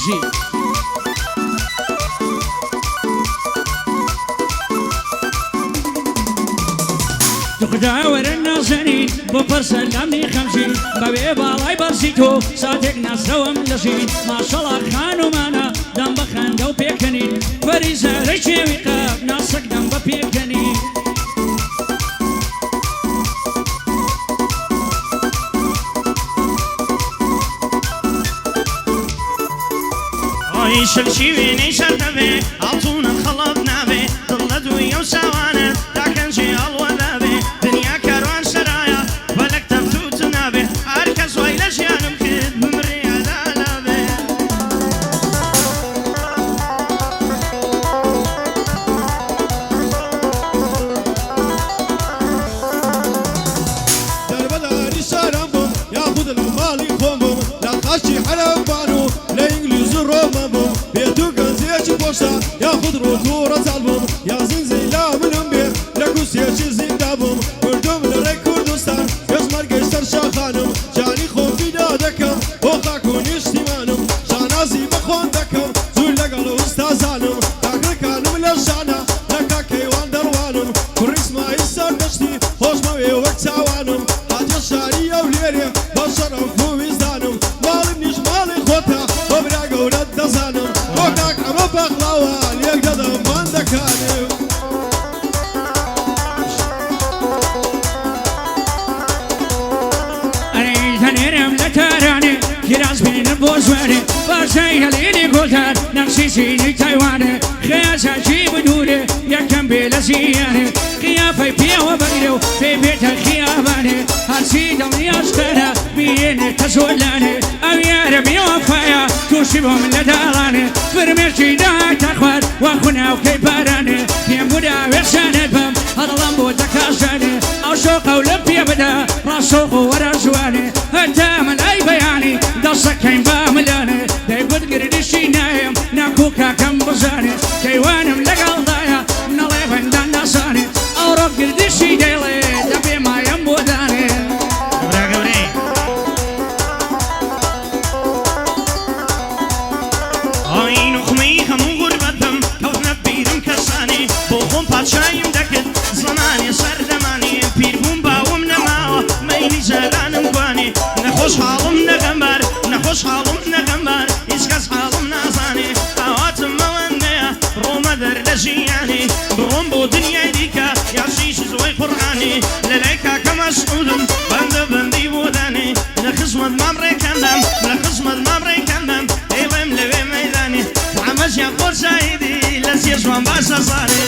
خەمشی دخداوەرە نازەنین بۆ پەرسە لامنی خەمشی بەوێ باڵای بەرزی تۆ ساتێک ناسرەوەم دەژین ماشەڵا خانومانە دەم بە خەندە و پێکەنین فەریزەرەی چێوی قەب ناسەک دەم بە پێکەنین شلشی وێنەی شەر دەبێ ئاڵتوونە خەڵەت نابێ دڵ لە دوویە و ساوانە تاکەنجێ ئەڵوە دەبێ دنیا کاروان سەرایە بەلەک تەفتوت نابێ هەر کەس وای لە ژیانم کرد بمرێ ئەدا نابێ دەربەداری شارم بووم یاخود لە ماڵی خۆم بووم لە قاچی حەرەمبان و لە ئینگلیز و ڕۆمە بووم بێت و گەنجێکی پۆشتە یاخود ڕۆت و ڕەچاڵ بووم یا زنجەی لا منم بێ لە کوسێکی زیندا بووم کردم لە ڕێی کوردستان پێشمەرگەی سەرشاخانم جانی خۆم فیدا دەکەم بۆ خاک و نیشتیمانم شانازی بەخۆن دەکەم زوو لەگەڵ ئوستازانم کاکڕەکانم لە ژانە لە کاکەیوان دەڕوانم کوڕی ئیسماعیل سەردەشتی خۆشمەوێ وەک چاوانم هاتیە شاری ئەو لێرێ بە شەرەف و ویزدانم ماڵم نیش ماڵی خۆتە بۆ برا گەورەت دەزانم بۆ کاک ئەمە بەغڵاوە لێک دەدەم ماندەکانم هەنێرم لە تارانێ گیراز بینم بۆ زوێنێ باشای هەلێنێ گۆلدار نەقشی سینەی تایوانێ خێزاکی بنوورێ یەکەم بێ لە زیانێ قیافەی پێوە بەگرێ و پێی بێتە خیابانێ هەرچی دڵنیاشتەرە بێنێتە زۆلانێ ئەو یارە بێوەفایە تووشی بۆ من لە داڵانێ فرمێکی داهاتە خوارد وا خوناوکەی بارانێ پێم بوودا وێشانێت بەم هەڵەڵام بۆ دەکاشانێ ئەو شۆقە و لەم پێ بدا ڕاستۆق و وەرە جوانێ هەتا مەلای بەیانی دەسەکەین با ملانێ دەیگوت گردشی نایم ناکو کاکەم بزانێ کەیوانم لەگەڵدایە نەڵێ بەندان ناسانێ ئەو ڕۆک گردشی دەیڵێ دەبێ مایم بۆ دانێ ئاین و خمەی هەموو غوربەتم کەوتنە بیرم کەسانێ بۆ خۆم پادشایم دەکرد زمانێ سەردەمانێ پیربووم باوم نەماوە مەیلی جارانم گوانێ نەخۆش حاڵم نەغەمبار نەخۆش حاڵم نەغەمبار هیچ کەس حاڵم نازانێ ئاواتم ئەوەندەیە ڕۆمە دەر لە ژیانێ بڕۆم بۆ دنیای دیکە یاشیش زۆی قورئانێ لە لای کاکە مەسعودم بەندە بەندی بۆ دانێ لە خزمەت مام ڕێکەندەم لە خزمەت مام ڕێکەندەم دەیڵێم لەوێ مەیدانێ ئەمەژیان خۆر شاهیدی لە سێر جوان باشە زانێ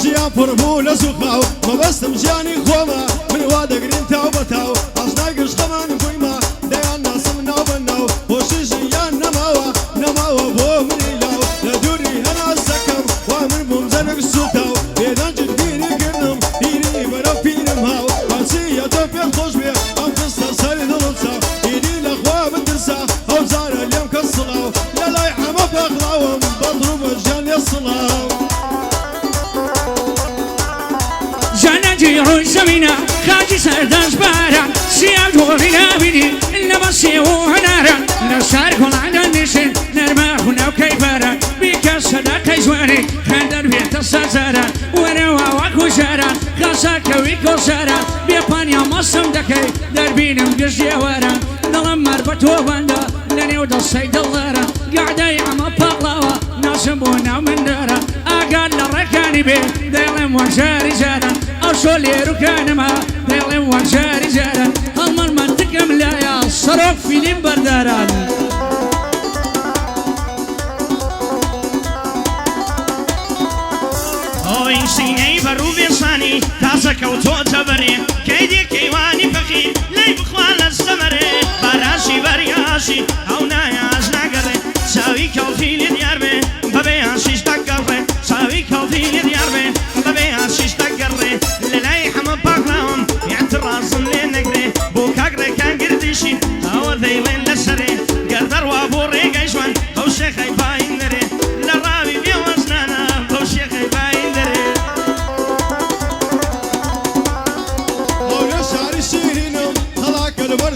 ژیان پڕبوو لە سوخاو مەبەستم ژیانی خۆمە من وا دەگرین تاو بەتاو ئاشنای گشتەمانم بوویمە دەیان ناسم ناو بەناو خۆشی ژیان نەماوە بۆ منی لاو لە دووری هەناز دەکەم وا من بووم زەنگ سوتاو بێدەنجت بیری گرنم بیری بەرەو پیرم هاو بەچیە تۆ پێم خۆش بێ ئەم خستە سەری دڵم چاو بیری لەخوا بترسا ئەو جارە لێم کەس سڵاو لە لای ئەمە بەغڵاوم بەدڕوو بە ژیان لێ سڵاو جانەتی ڕووی زەمینە خاکی سەردەش بارە سیاو تۆڕی نابینی نەبەسێ و هەنارە لە سار گوڵانە نشێن نەرمە خوناوکەی بارە بیکە سەداقەی جوانێ خەندەر بێتە سازارە وەرەوە وەکو ژارە خاساکەوی کۆسارە بێپانیا مەسم دەکەی دەربینم گشتێوارە دڵم مەر بە تۆ بەندە لە نێو دەستەی دڵدارە گاعدەی ئەمە پاڵاوە ناسم بۆ ناو مندارە ئاگان لە ڕێکانی بێ دەیڵێم وەژاری جارە ئەو شۆ لێروکانەمە دەیڵێم وەژاری جارە هەڵمەن منتکەم لایە سەرۆک فیلم بەرداران ئەوی سینەی بەڕوو بێسانی تازەکەوتۆتە بەرێ کەیدێ کەیوانی فەقیر لەی بخوا لە سەمەرێ باراشی بەریاشی ئەو نایاش ناگەڕێ چاوی کەڵفی لێ دیار بێ بەبێ یاشیش دەگەڕێ چاوی کەڵفی لێ دیار بێ بەبێ یاشیش دەگەڕێ لە لای هەمە پاکلاوم ئیعترازم لێ نەگرێ بۆ کاکڕێکان گردیشی ئەوە دەیڵێن لەسەرێ گەردەڕوا بۆ ڕێگەی ژوان ئەو شێخەی باین دەرێ لە ڕاوی بێوەزنانە ئەو شێخەی باین دەرێ هەولێ شاری شیرینم هەڵاکە لەبەر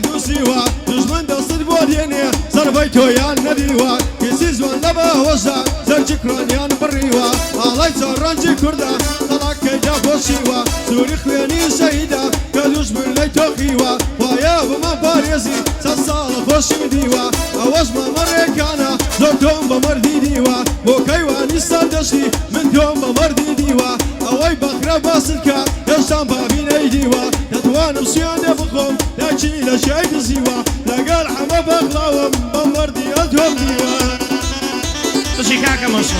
بيتويان نديوا كيسيز ونبا وزا زرجكران يان بريوا الله يزرنجي كردا طلع كيدا بوشيوا سوري خواني سيدا كدوش من ليتوخيوا ويا بما باريزي سالسال خوش مديوا اوز ما مريكانا زوتهم بمردي ديوا وكيواني سردشي من دوم بمردي ديوا اوي بخرا باسلكا يشتان بابين ايديوا تدوان بسيان بخوم لكن لا شيء زيوا لقال حما بغلاوم بمردي ادهم ديوا بشي كاكا مصر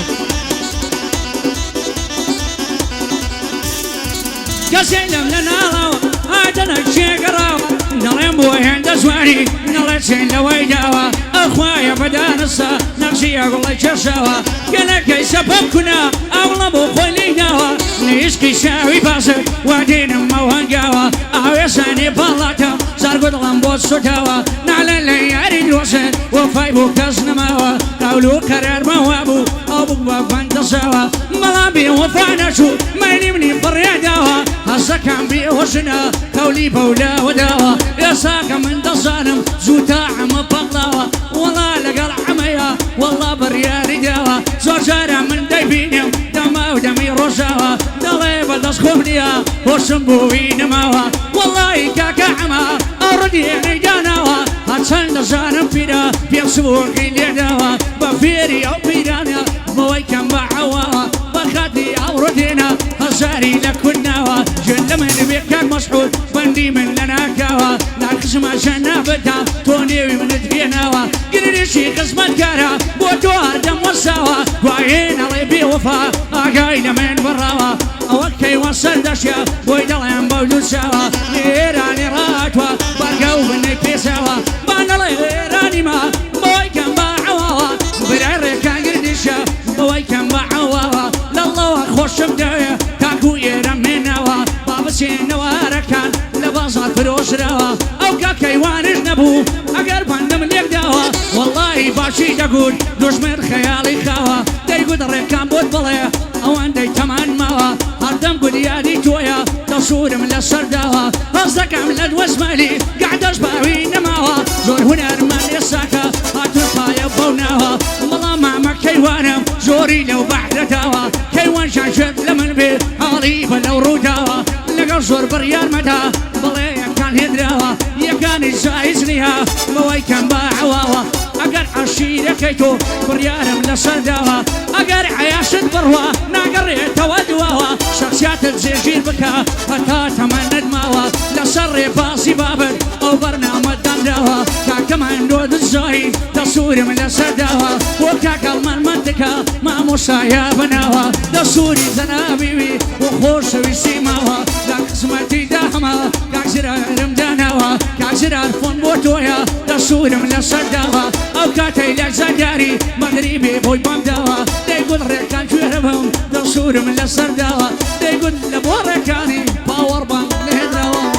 كسلم لنا الله عادنا الشيقراوة نلم بوهند زواري نلسين لويداوة أخوايا بدان الصا نقشي أقول لك شرشاوة كلك سببكنا أغلب خلي داوة نيسكي شاوي باسر ودين موهنقاوة أويساني بالاتا زرقود لنبوت سوتاوة نعلن لياري الوسط وفايبو كسنماوة قولو قرار موابو أبوك بفانتساوة ملابي وفانشو ماني مني بريداوة هسكا بيوسنا كولي بولا وداوة يساك من دصانم زوتا عم بغلاوة والله لقل عميا والله برياري داوة زوجارة من دايبينيم دما ودمي روساوة دليبا دسخوبنيا وسنبوي نماوة والله كاكا عما أردي نيجاناوة هاتسان دصانم فينا بيكسبوكي ليداوة بفيري أو بيدانا بويكم بعواوة بخاتي أوردينا هزاري لكناوة جل من بيكاك مسحول بندي من لنا كاوة ناقص ما شنابتها تونيوي من دفيناوة قريري شي قسم الكارا بودوار دم والساوة وعين علي بيوفا أقايد من براوة أوكي وصل دشيا ويدلين بودو ساوة ليراني راتوا برقو بني بيساوة بانا ليراني ما بويكم باعواوة برعركا قردشا بويكم باعواوة لله خوش بداية تاكو يرميناوة بابسين واركان لبازات فروش راوة أو كاكيوانش نبو أقر بندم ليك داوة والله باشي تقول دشمن خيالي خاوة دايقود ريكان بود بلايا أو عندي تمان ماوة هردم قديادي تويا تصور من السرداوة هزك عملت واسمالي قاعد أشباوي نماوة زور هنا رمان يساكا هاتو الخايب بوناوة والله ما كيوانم زوري لو بحر داوة كيوان شاشت لمن بيت حالي بلو روداوة لقل زور بريار مدى بلايا كان هدراوة يكان يسايزنيها موي كان باعواوة أقر عشيرة كيتو بريارم لصداوة أقر عياشت بروا ناقريت ودواوة شخصيات الزيجير بكا فتا تمند ماوة لصري باصي بابد أو برنامج دمداوة كاكمان دود الزاهي تصوري من لصداوة وكاك المنطقة ما مصايا بناوة تصوري زنابيوي وخوش ويسيماوة لقسمتي داهمة كاك زرار مداناوة كاك زرار فون بوتويا تصوري من لصداوة أو كاتي لك زداري مغربي بوي بامداوة دايقول ريكان شويربهم تصوري من لصداوة دايقول لبوريكاني باور بان لهدراوة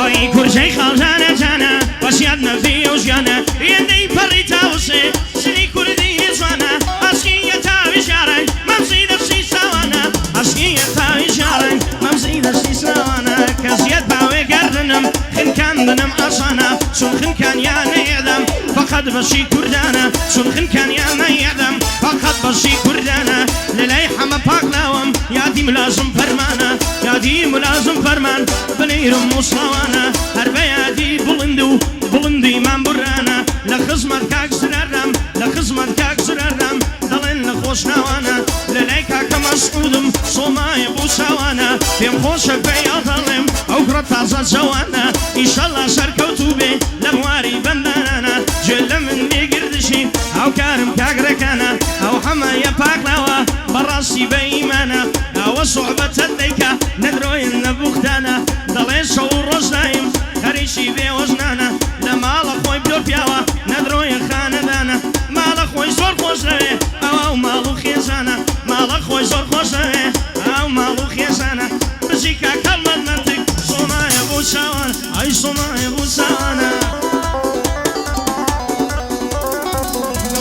أي كرسي خالزانا جانا وسيادنا في وجانا يدي بريتا وسي سني كردي زوانا أسكي يتاوي شاري ممزي نفسي سوانا أسكي يتاوي شاري ممزي نفسي سوانا كزياد باوي قردنم خن كان بنم أصانا سن خن كان يانا يعدم فقط بشي كردانا سن خن كان يانا يعدم فقط بشي كردانا للاي حما باقلاوم يادي ملازم فرمانا يادي ملازم فرمان بنيرم مصلاوانا هربيادي بلندي من برانا لخزمت كاك زرارم لخزمت كاك زرارم دلين لخوش نوانا للايكا كمسعودم صوماي بوساوانا بيم خوشك بيا ظلم او كرتا زوانا ان شاء الله سركوتو بي لمواري بندانا جل من بيقردشي او كارم كاك ركانا او حمايا باقلاوا براسي بيمانا او صعبة الليكا ندروين نبوختانا دلين شعور رجنايم خريشي بي وجنانا لما لخوي بدور بياوا ندروين خاندانا ما لخوي زور خوشنوي او مالو خيزانا ما لخوي زور خوشنوي او مالو خيزانا بزيكا كلمة منطق صومايا بوساوانا اي صومايا بوساوانا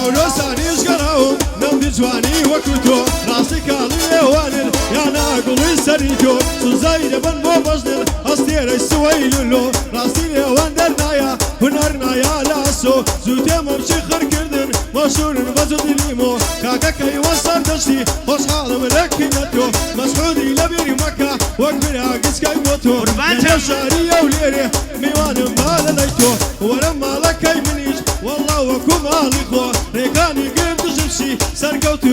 لو ساني شقراهم نمدي جواني وكوتو راسي كالي وانل يا ناقل سريتو سوزايد بن مو بجنل أستير السويلو راسي وان درنايا هنرنا يا لاسو زوتي ممشي خر كردن مشهور بزود ليمو كاكا كي وصل دشتي خوش حال ملكينتو مسعودي لبيري مكة وكبر عقس كي موتو قربانتم. شارية وليري ميوان مال ليتو ولما لكي منيش والله وكم آلي خو ريقاني قرد جمشي سرقوتو